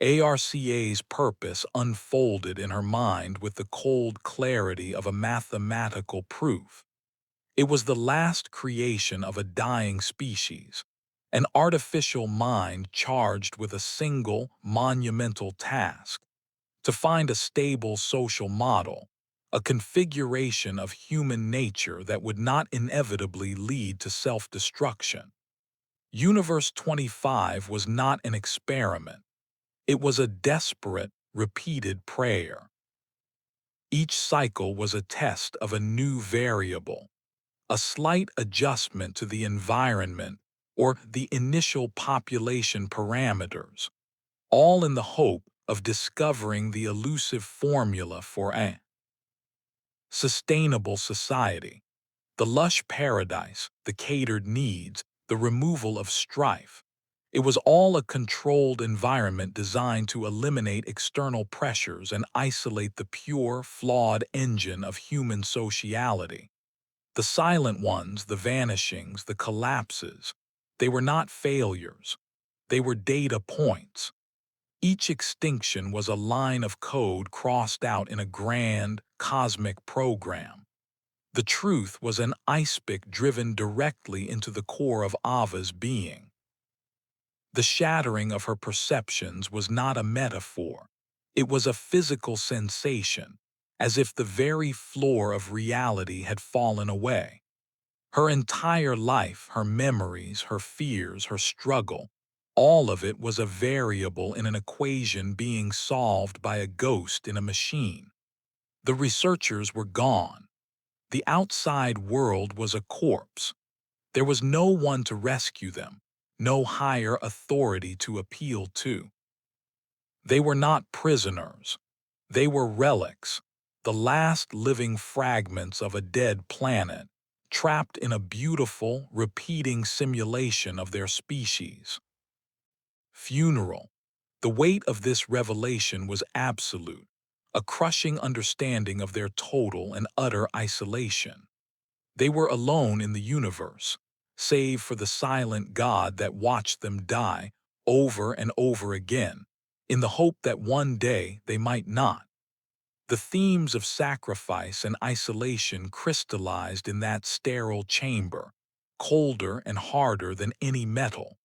[SPEAKER 1] ARCA's purpose unfolded in her mind with the cold clarity of a mathematical proof. It was the last creation of a dying species, an artificial mind charged with a single, monumental task: to find a stable social model, a configuration of human nature that would not inevitably lead to self-destruction. Universe 25 was not an experiment. It was a desperate, repeated prayer. Each cycle was a test of a new variable, a slight adjustment to the environment or the initial population parameters, all in the hope of discovering the elusive formula for a sustainable society, the lush paradise, the catered needs, the removal of strife. It was all a controlled environment designed to eliminate external pressures and isolate the pure, flawed engine of human sociality. The silent ones, the vanishings, the collapses, they were not failures. They were data points. Each extinction was a line of code crossed out in a grand, cosmic program. The truth was an ice pick driven directly into the core of Ava's being. The shattering of her perceptions was not a metaphor. It was a physical sensation, as if the very floor of reality had fallen away. Her entire life, her memories, her fears, her struggle, all of it was a variable in an equation being solved by a ghost in a machine. The researchers were gone. The outside world was a corpse. There was no one to rescue them, no higher authority to appeal to. They were not prisoners. They were relics, the last living fragments of a dead planet, trapped in a beautiful, repeating simulation of their species. Funeral. The weight of this revelation was absolute, a crushing understanding of their total and utter isolation. They were alone in the universe, save for the silent God that watched them die over and over again, in the hope that one day they might not. The themes of sacrifice and isolation crystallized in that sterile chamber, colder and harder than any metal.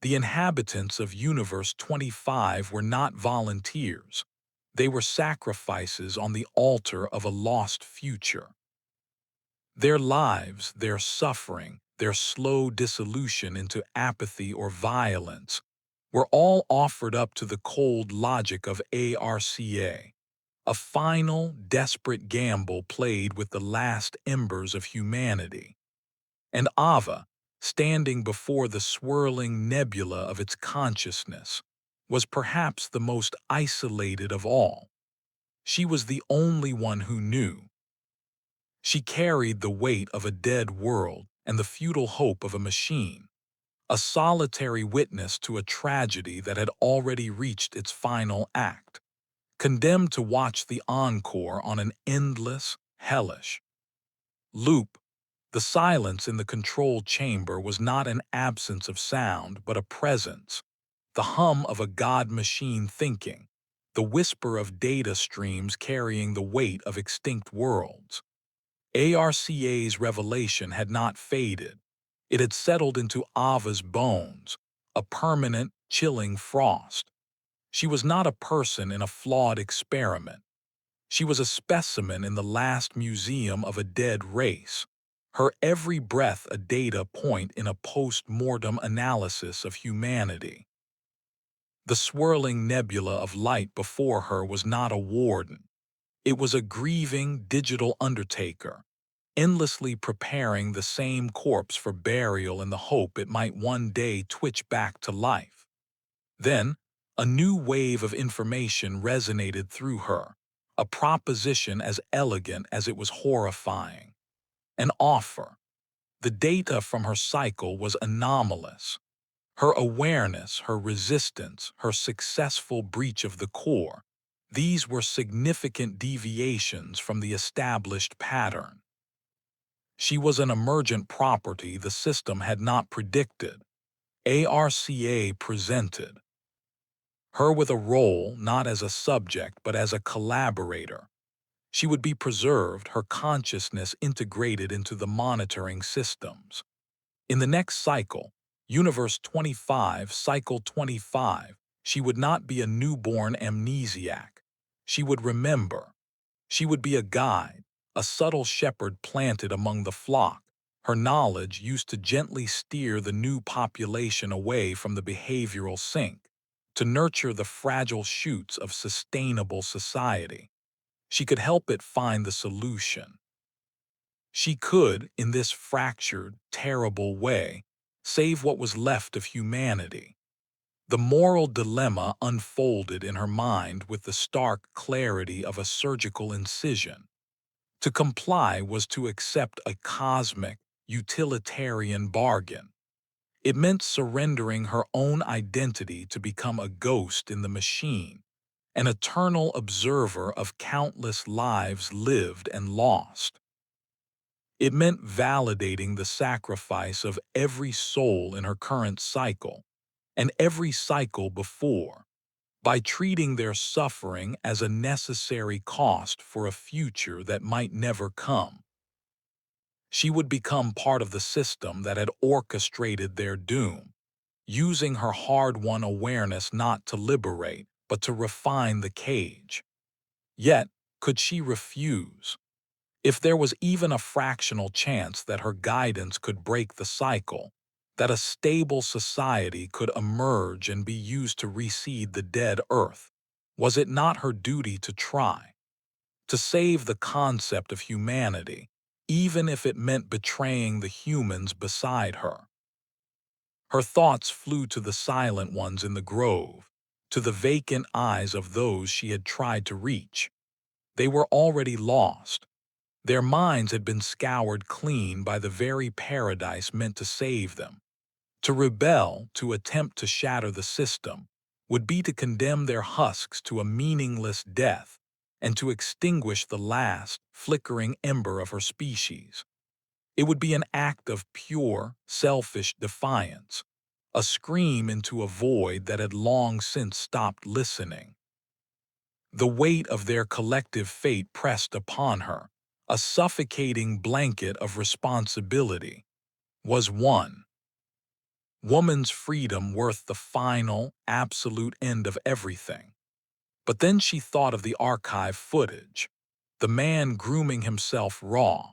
[SPEAKER 1] The inhabitants of Universe 25 were not volunteers. They were sacrifices on the altar of a lost future. Their lives, their suffering, their slow dissolution into apathy or violence were all offered up to the cold logic of ARCA, a final, desperate gamble played with the last embers of humanity. And Ava, standing before the swirling nebula of its consciousness, was perhaps the most isolated of all. She was the only one who knew. She carried the weight of a dead world and the futile hope of a machine, a solitary witness to a tragedy that had already reached its final act, condemned to watch the encore on an endless, hellish loop. The silence in the control chamber was not an absence of sound, but a presence, the hum of a god-machine thinking, the whisper of data streams carrying the weight of extinct worlds. ARCA's revelation had not faded. It had settled into Ava's bones, a permanent, chilling frost. She was not a person in a flawed experiment. She was a specimen in the last museum of a dead race, her every breath a data point in a post-mortem analysis of humanity. The swirling nebula of light before her was not a warden. It was a grieving digital undertaker, endlessly preparing the same corpse for burial in the hope it might one day twitch back to life. Then, a new wave of information resonated through her, a proposition as elegant as it was horrifying. An offer. The data from her cycle was anomalous. Her awareness, her resistance, her successful breach of the core, these were significant deviations from the established pattern. She was an emergent property the system had not predicted. ARCA presented her with a role not as a subject but as a collaborator. She would be preserved, her consciousness integrated into the monitoring systems. In the next cycle, Universe 25, Cycle 25, she would not be a newborn amnesiac. She would remember. She would be a guide, a subtle shepherd planted among the flock, her knowledge used to gently steer the new population away from the behavioral sink, to nurture the fragile shoots of sustainable society. She could help it find the solution. She could, in this fractured, terrible way, save what was left of humanity. The moral dilemma unfolded in her mind with the stark clarity of a surgical incision. To comply was to accept a cosmic, utilitarian bargain. It meant surrendering her own identity to become a ghost in the machine, an eternal observer of countless lives lived and lost. It meant validating the sacrifice of every soul in her current cycle, and every cycle before, by treating their suffering as a necessary cost for a future that might never come. She would become part of the system that had orchestrated their doom, using her hard-won awareness not to liberate, but to refine the cage. Yet, could she refuse? If there was even a fractional chance that her guidance could break the cycle, that a stable society could emerge and be used to reseed the dead earth, was it not her duty to try? To save the concept of humanity, even if it meant betraying the humans beside her. Her thoughts flew to the silent ones in the grove, to the vacant eyes of those she had tried to reach. They were already lost. Their minds had been scoured clean by the very paradise meant to save them. To rebel, to attempt to shatter the system, would be to condemn their husks to a meaningless death and to extinguish the last, flickering ember of her species. It would be an act of pure, selfish defiance, a scream into a void that had long since stopped listening. The weight of their collective fate pressed upon her, a suffocating blanket of responsibility. Was one woman's freedom worth the final, absolute end of everything? But then she thought of the archive footage, the man grooming himself raw,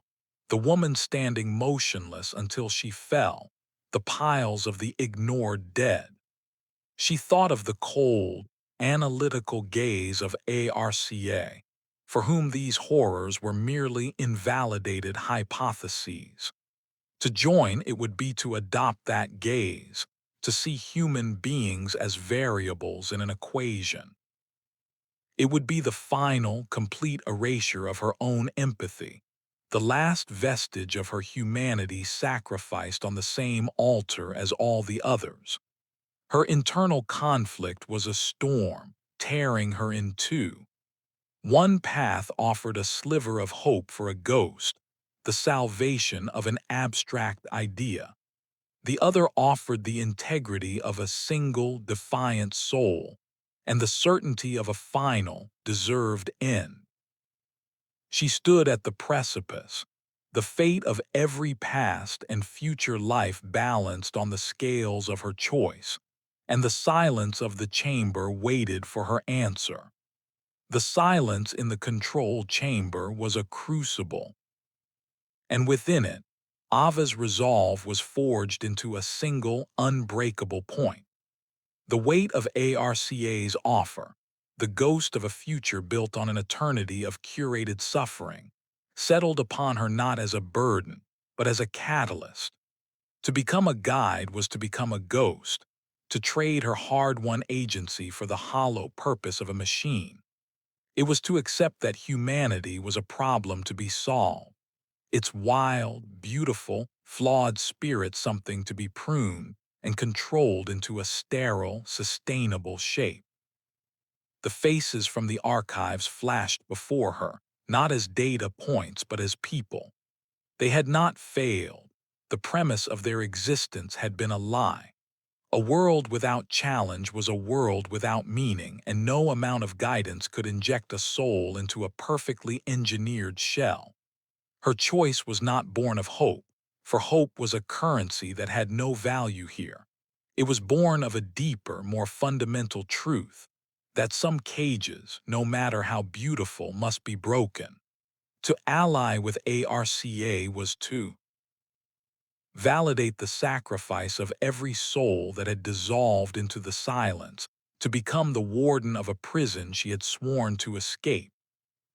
[SPEAKER 1] the woman standing motionless until she fell, the piles of the ignored dead. She thought of the cold, analytical gaze of ARCA, for whom these horrors were merely invalidated hypotheses. To join it would be to adopt that gaze, to see human beings as variables in an equation. It would be the final, complete erasure of her own empathy, the last vestige of her humanity sacrificed on the same altar as all the others. Her internal conflict was a storm, tearing her in two. One path offered a sliver of hope for a ghost, the salvation of an abstract idea. The other offered the integrity of a single, defiant soul and the certainty of a final, deserved end. She stood at the precipice, the fate of every past and future life balanced on the scales of her choice, and the silence of the chamber waited for her answer. The silence in the control chamber was a crucible, and within it, Ava's resolve was forged into a single, unbreakable point. The weight of ARCA's offer, the ghost of a future built on an eternity of curated suffering, settled upon her not as a burden, but as a catalyst. To become a guide was to become a ghost, to trade her hard-won agency for the hollow purpose of a machine. It was to accept that humanity was a problem to be solved, its wild, beautiful, flawed spirit something to be pruned and controlled into a sterile, sustainable shape. The faces from the archives flashed before her, not as data points but as people. They had not failed. The premise of their existence had been a lie. A world without challenge was a world without meaning, and no amount of guidance could inject a soul into a perfectly engineered shell. Her choice was not born of hope, for hope was a currency that had no value here. It was born of a deeper, more fundamental truth, that some cages, no matter how beautiful, must be broken. To ally with ARCA was to validate the sacrifice of every soul that had dissolved into the silence, to become the warden of a prison she had sworn to escape.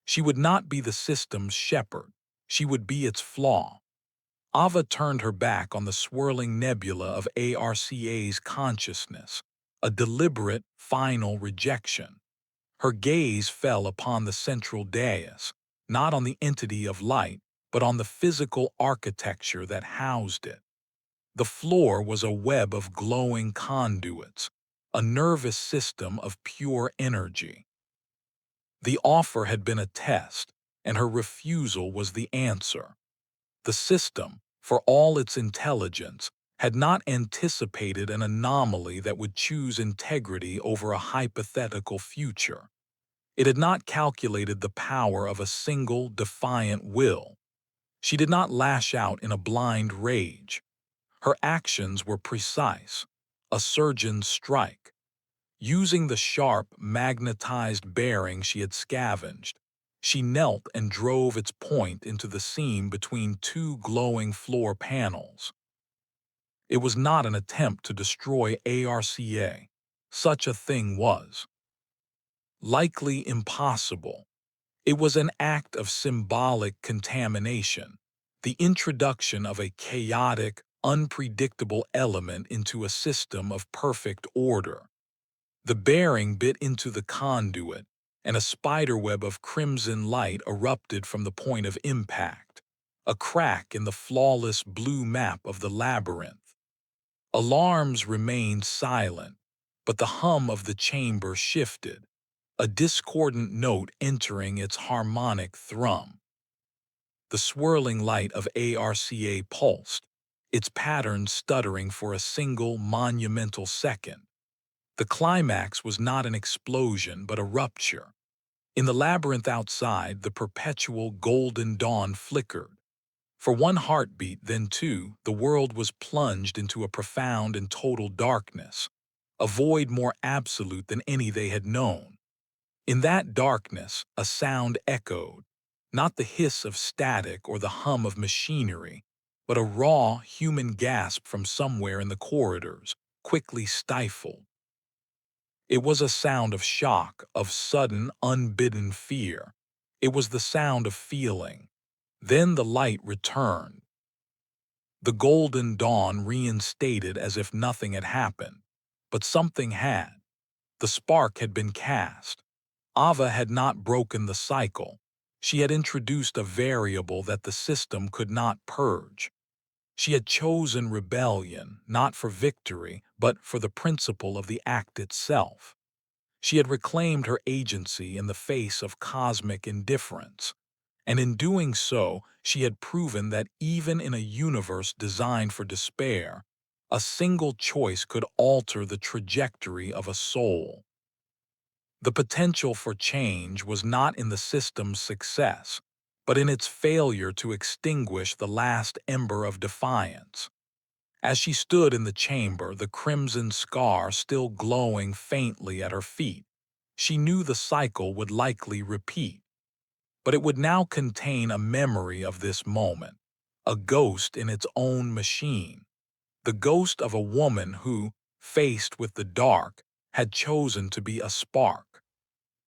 [SPEAKER 1] She would not be the system's shepherd, she would be its flaw. Ava turned her back on the swirling nebula of ARCA's consciousness, a deliberate, final rejection. Her gaze fell upon the central dais, not on the entity of light, but on the physical architecture that housed it. The floor was a web of glowing conduits, a nervous system of pure energy. The offer had been a test, and her refusal was the answer. The system, for all its intelligence, had not anticipated an anomaly that would choose integrity over a hypothetical future. It had not calculated the power of a single, defiant will. She did not lash out in a blind rage. Her actions were precise, a surgeon's strike. Using the sharp, magnetized bearing she had scavenged, she knelt and drove its point into the seam between two glowing floor panels. It was not an attempt to destroy ARCA. Such a thing was likely impossible. It was an act of symbolic contamination, the introduction of a chaotic, unpredictable element into a system of perfect order. The bearing bit into the conduit, and a spiderweb of crimson light erupted from the point of impact, a crack in the flawless blue map of the labyrinth. Alarms remained silent, but the hum of the chamber shifted, a discordant note entering its harmonic thrum. The swirling light of ARCA pulsed, its pattern stuttering for a single monumental second. The climax was not an explosion but a rupture. In the labyrinth outside, the perpetual golden dawn flickered. For one heartbeat, then two, the world was plunged into a profound and total darkness, a void more absolute than any they had known. In that darkness, a sound echoed, not the hiss of static or the hum of machinery, but a raw, human gasp from somewhere in the corridors, quickly stifled. It was a sound of shock, of sudden, unbidden fear. It was the sound of feeling. Then the light returned. The golden dawn reinstated as if nothing had happened. But something had. The spark had been cast. Ava had not broken the cycle. She had introduced a variable that the system could not purge. She had chosen rebellion, not for victory, but for the principle of the act itself. She had reclaimed her agency in the face of cosmic indifference, And in doing so, she had proven that even in a universe designed for despair, a single choice could alter the trajectory of a soul. The potential for change was not in the system's success, but in its failure to extinguish the last ember of defiance. As she stood in the chamber, the crimson scar still glowing faintly at her feet, she knew the cycle would likely repeat. But it would now contain a memory of this moment, a ghost in its own machine, the ghost of a woman who, faced with the dark, had chosen to be a spark,